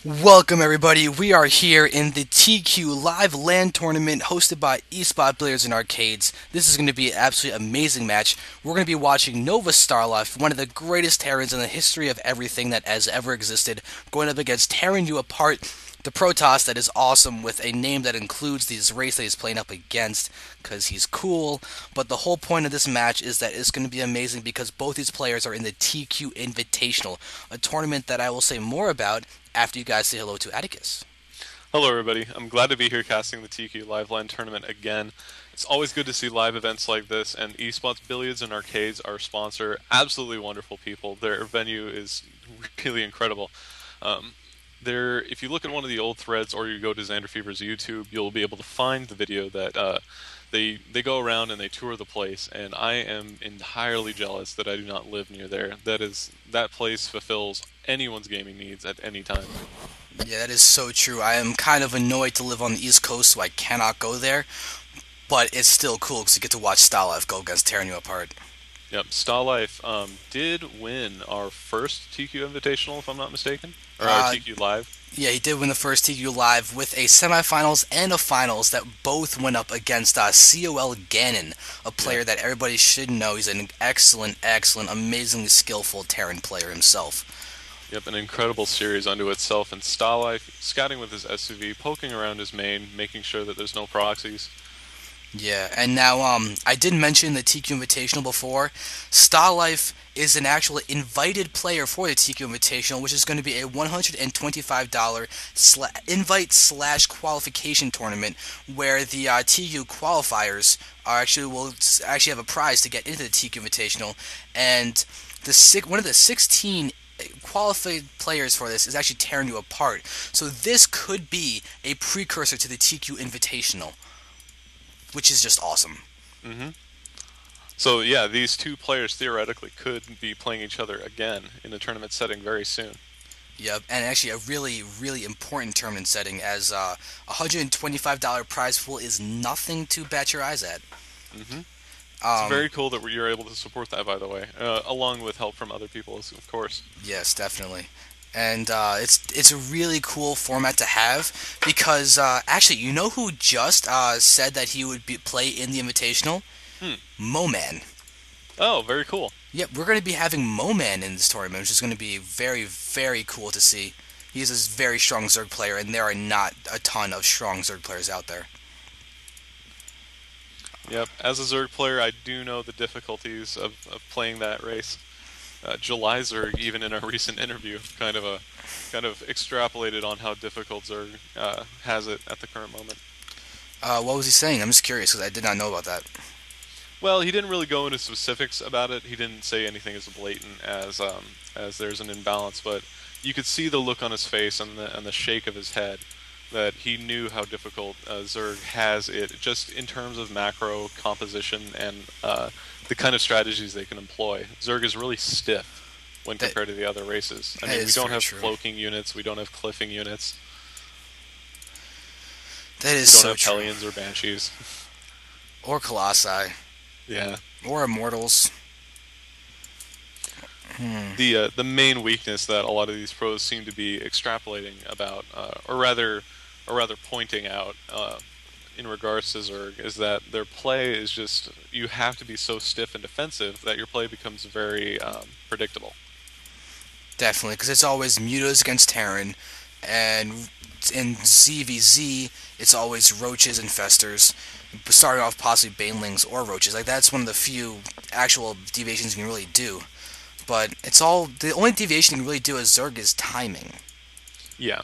Welcome everybody, we are here in the TQ Live LAN tournament hosted by eSpot Billiards and Arcades. This is going to be an absolutely amazing match. We're going to be watching NOVAstalife, one of the greatest Terrans in the history of everything that has ever existed, going up against Terranuapart, the Protoss that is awesome with a name that includes this race that he's playing up against because he's cool. But the whole point of this match is that it's going to be amazing because both these players are in the TQ Invitational, a tournament that I will say more about after you guys say hello to Atticus. Hello, everybody. I'm glad to be here casting the TQ Live LAN tournament again. It's always good to see live events like this, and eSpot's Billiards and Arcades, our sponsor, absolutely wonderful people. Their venue is really incredible. If you look at one of the old threads or you go to Xander Fever's YouTube, you'll be able to find the video that they go around and they tour the place, and I am entirely jealous that I do not live near there. That place fulfills anyone's gaming needs at any time. Yeah, that is so true. I am kind of annoyed to live on the East Coast, so I cannot go there. But it's still cool because you get to watch Stalife go against Terranuapart. Yep, Stalife did win our first TQ Invitational, if I'm not mistaken, or our Uh, TQ Live. yeah, he did win the first TQ Live with a semifinals and a finals that both went up against COL Gannon, a Yeah. player that everybody should know. He's an excellent, amazingly skillful Terran player himself. Yep, an incredible series unto itself, and Stalife scouting with his SUV, poking around his main, making sure that there's no proxies. Yeah, and now I did mention the TQ Invitational before. Starlife is an actual invited player for the TQ Invitational, which is going to be a $125 invite / qualification tournament where the TQ qualifiers will actually have a prize to get into the TQ Invitational, and one of the 16 qualified players for this is actually tearing you apart. So this could be a precursor to the TQ Invitational, which is just awesome. hmm So yeah, these two players theoretically could be playing each other again in a tournament setting very soon. Yep, and actually a really, really important tournament setting as a $125 prize pool is nothing to bat your eyes at. hmm It's Um, very cool that you're able to support that, by the way, along with help from other people, of course. yes, definitely. And it's a really cool format to have because actually, you know who just said that he would play in the Invitational? Hmm. Moman. Oh, very cool. Yep, we're going to be having Moman in this tournament, which is going to be very, very cool to see. He's a very strong Zerg player, and there are not a ton of strong Zerg players out there. Yep, as a Zerg player, I do know the difficulties of playing that race. July Zerg, even in a recent interview, kind of extrapolated on how difficult Zerg has it at the current moment. What was he saying? I'm just curious because I did not know about that. Well, he didn't really go into specifics about it. He didn't say anything as blatant as there's an imbalance, but you could see the look on his face and the shake of his head that he knew how difficult Zerg has it, just in terms of macro composition and the kind of strategies they can employ. Zerg is really stiff when That, compared to the other races. I that mean, we is don't very have true. cloaking units, we don't have cliffing units, That is we don't so have true. Hellions or Banshees. Or Colossi. Yeah. Or Immortals. Hmm. The main weakness that a lot of these pros seem to be extrapolating about, or rather pointing out in regards to Zerg, is that their play is just, you have to be so stiff and defensive that your play becomes very predictable. Definitely, because it's always Mutas against Terran, and in ZVZ, it's always Roaches and Festers, starting off possibly Banelings or Roaches. Like, that's one of the few actual deviations you can really do. But the only deviation you can really do as Zerg is timing. Yeah,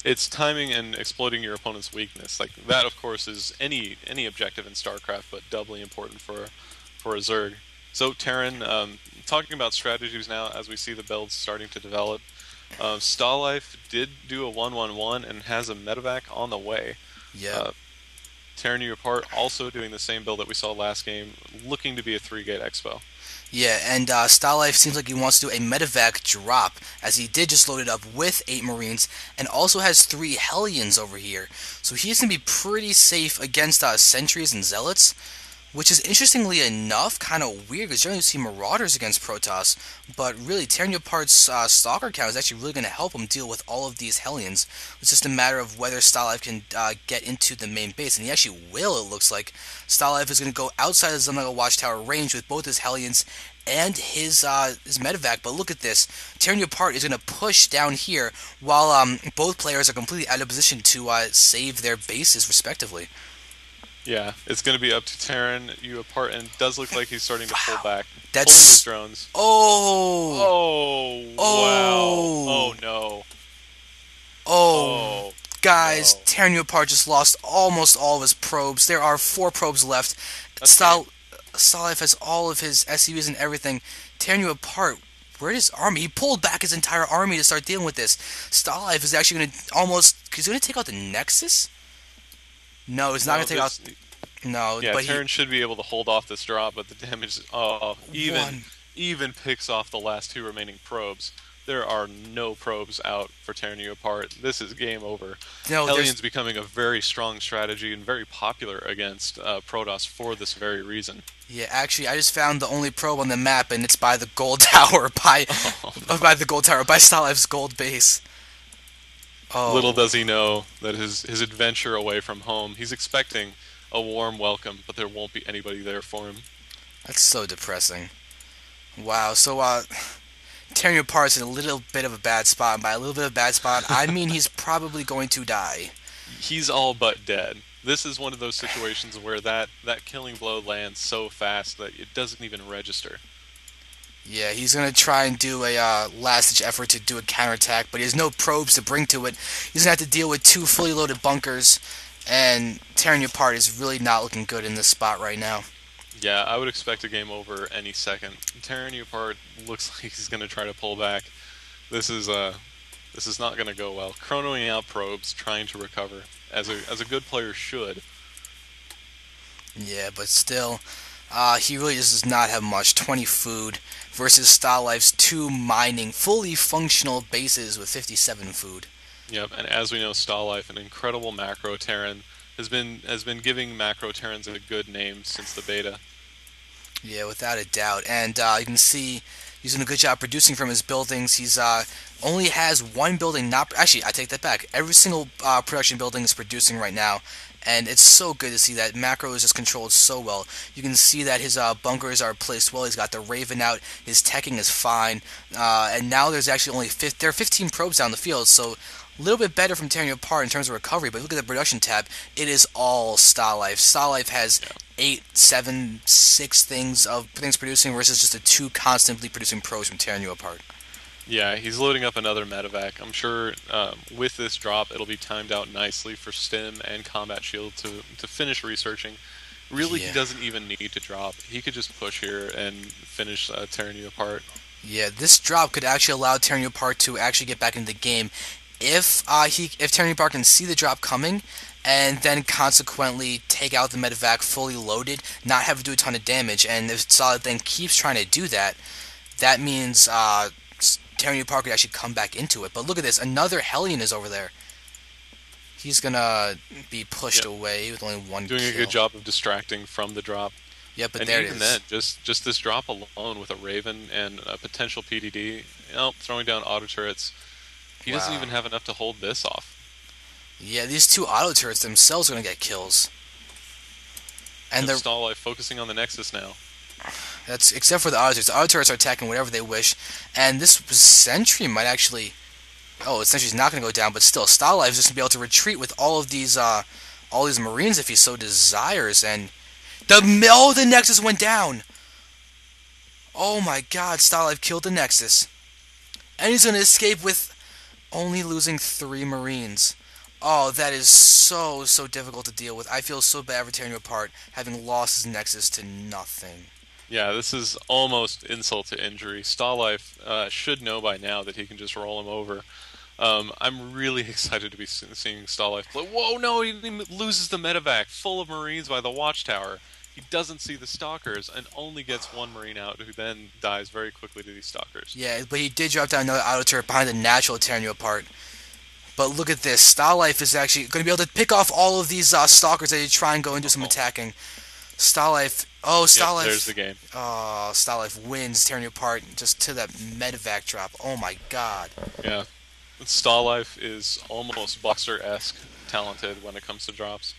it's timing and exploiting your opponent's weakness. Like that, of course, is any objective in StarCraft, but doubly important for a Zerg. So Terran, talking about strategies now as we see the builds starting to develop. Stalife did do a 1-1-1 and has a medevac on the way. Yep. Uh, Tearing you apart, also doing the same build that we saw last game, looking to be a 3-gate expo. Yeah, and Starlife seems like he wants to do a medevac drop, as he did just load it up with 8 Marines, and also has 3 Hellions over here. So he's going to be pretty safe against Sentries and Zealots, Which is interestingly enough kind of weird because generally you see Marauders against Protoss, but really Terranuapart's Stalker count is actually really going to help him deal with all of these Hellions. It's just a matter of whether StarLife can get into the main base, and he actually will, it looks like. StarLife is going to go outside of Xel'Naga Watchtower range with both his Hellions and his medevac, but look at this. Terranuapart is going to push down here while both players are completely out of position to save their bases respectively. Yeah, it's going to be up to Terranuapart, and it does look like he's starting to pull Wow. back. Pulling his That's... drones. Oh! Oh, wow. Oh! Oh, no. Oh! Oh, Guys, no. Terranuapart just lost almost all of his probes. There are 4 probes left. That's game. StarLife has all of his SUVs and everything. Terranuapart, where'd his army? He pulled back his entire army to start dealing with this. StarLife is actually going to almost... He's going to take out the Nexus? No, he's not going to take out... No, Yeah, but Terran should be able to hold off this drop, but the damage is... Oh, One. even picks off the last 2 remaining probes. There are no probes out for Terranuapart. This is game over. No, Hellions becoming a very strong strategy and very popular against Protoss for this very reason. Yeah, actually, I just found the only probe on the map, and it's by the gold tower, by the gold tower, by StarLife's gold base. Oh. Little does he know that his adventure away from home, he's expecting a warm welcome, but there won't be anybody there for him. That's so depressing. Wow, so, Terranuapart's in a little bit of a bad spot, and by a little bit of a bad spot, I mean he's probably going to die. He's all but dead. This is one of those situations where that killing blow lands so fast that it doesn't even register. Yeah, he's going to try and do a last-ditch effort to do a counterattack, but he has no probes to bring to it. He's going to have to deal with 2 fully loaded bunkers, and Terranuapart is really not looking good in this spot right now. Yeah, I would expect a game over any second. Terranuapart looks like he's going to try to pull back. This is not going to go well. Chronoing out probes, trying to recover, as a good player should. Yeah, but still, he really just does not have much. 20 food versus StarLife's 2 mining, fully functional bases with 57 food. Yep, and as we know, StarLife, an incredible macro Terran, has been giving macro Terrans a good name since the beta. Yeah, without a doubt. And you can see he's doing a good job producing from his buildings. He's only has 1 building not... Actually, I take that back. Every single production building is producing right now. And it's so good to see that macro is just controlled so well. You can see that his bunkers are placed well. He's got the Raven out. His teching is fine. And now there's actually only... There are 15 probes down the field, so... A little bit better from Terranuapart in terms of recovery, but look at the production tab. It is all StarLife. StarLife has 8, 7, 6 things producing versus just the 2 constantly producing probes from Terranuapart. Yeah, he's loading up another medevac. I'm sure with this drop, it'll be timed out nicely for Stim and Combat Shield to finish researching. Really, Yeah. he doesn't even need to drop. He could just push here and finish Terranuapart. Yeah, this drop could actually allow Terranuapart to actually get back into the game if Terranuapart can see the drop coming and then consequently take out the medevac fully loaded, not have to do a ton of damage. And if Solid then keeps trying to do that, that means Terranuapart could actually come back into it. But look at this, another Hellion is over there. He's gonna be pushed away with only 1 kill. Doing a good job of distracting from the drop. Yeah, but And there it even is. then, just this drop alone with a Raven and a potential PDD, throwing down auto turrets, he doesn't Wow. even have enough to hold this off. Yeah, these 2 auto turrets themselves are gonna get kills. And they're... StarLife focusing on the Nexus now. That's except for the auto turrets. The auto turrets are attacking whatever they wish, and this sentry might actually... Oh, the sentry's not going to go down, but still, StarLife is just going to be able to retreat with all these Marines if he so desires, and... the Nexus went down! Oh my god, StarLife killed the Nexus. And he's going to escape with only losing 3 Marines. Oh, that is so difficult to deal with. I feel so bad for Terranuapart having lost his Nexus to nothing. Yeah, this is almost insult to injury. StarLife should know by now that he can just roll him over. I'm really excited to be seeing StarLife play. Whoa, no, he loses the medevac, full of Marines by the Watchtower. He doesn't see the Stalkers and only gets 1 Marine out, who then dies very quickly to these Stalkers. Yeah, but he did drop down another auto turret behind the natural Terranuapart. But look at this. StarLife is actually going to be able to pick off all of these Stalkers as they try and go and do some attacking. StarLife. Oh, Yep, there's the StarLife. game. Oh, StarLife wins Terranuapart just to that medevac drop. Oh my god. Yeah. StarLife is almost Boxer-esque talented when it comes to drops.